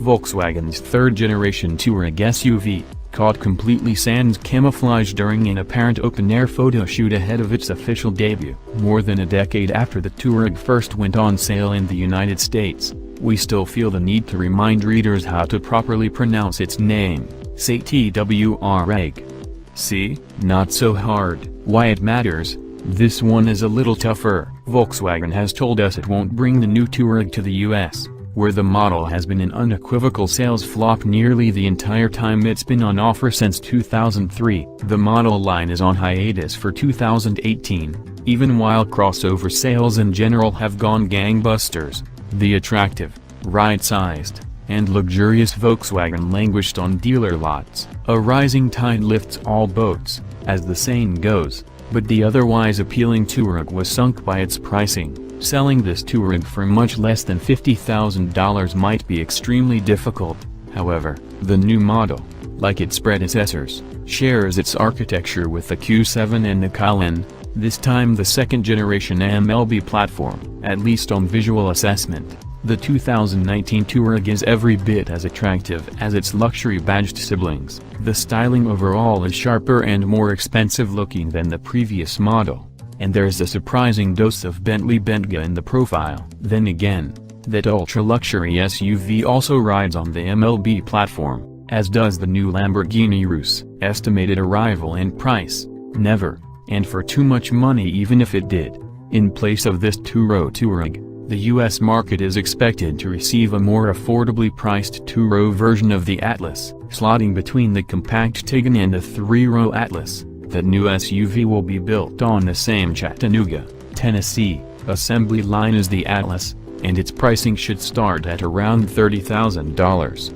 Volkswagen's third-generation Touareg SUV, caught completely sans camouflage during an apparent open-air photo shoot ahead of its official debut. More than a decade after the Touareg first went on sale in the United States, we still feel the need to remind readers how to properly pronounce its name, say Touareg. See? Not so hard. Why it matters? This one is a little tougher. Volkswagen has told us it won't bring the new Touareg to the US, where the model has been an unequivocal sales flop nearly the entire time it's been on offer since 2003. The model line is on hiatus for 2018, even while crossover sales in general have gone gangbusters. The attractive, right-sized, and luxurious Volkswagen languished on dealer lots. A rising tide lifts all boats, as the saying goes, but the otherwise appealing Touareg was sunk by its pricing. Selling this Touareg for much less than $50,000 might be extremely difficult. However, the new model, like its predecessors, shares its architecture with the Q7 and the Cayenne, this time the second-generation MLB platform. At least on visual assessment, the 2019 Touareg is every bit as attractive as its luxury-badged siblings. The styling overall is sharper and more expensive-looking than the previous model, and there's a surprising dose of Bentley Bentayga in the profile. Then again, that ultra-luxury SUV also rides on the MLB platform, as does the new Lamborghini Urus. Estimated arrival and price: never, and for too much money even if it did. In place of this two-row Touareg, the US market is expected to receive a more affordably priced two-row version of the Atlas, slotting between the compact Tiggan and the three-row Atlas. That new SUV will be built on the same Chattanooga, Tennessee, assembly line as the Atlas, and its pricing should start at around $30,000.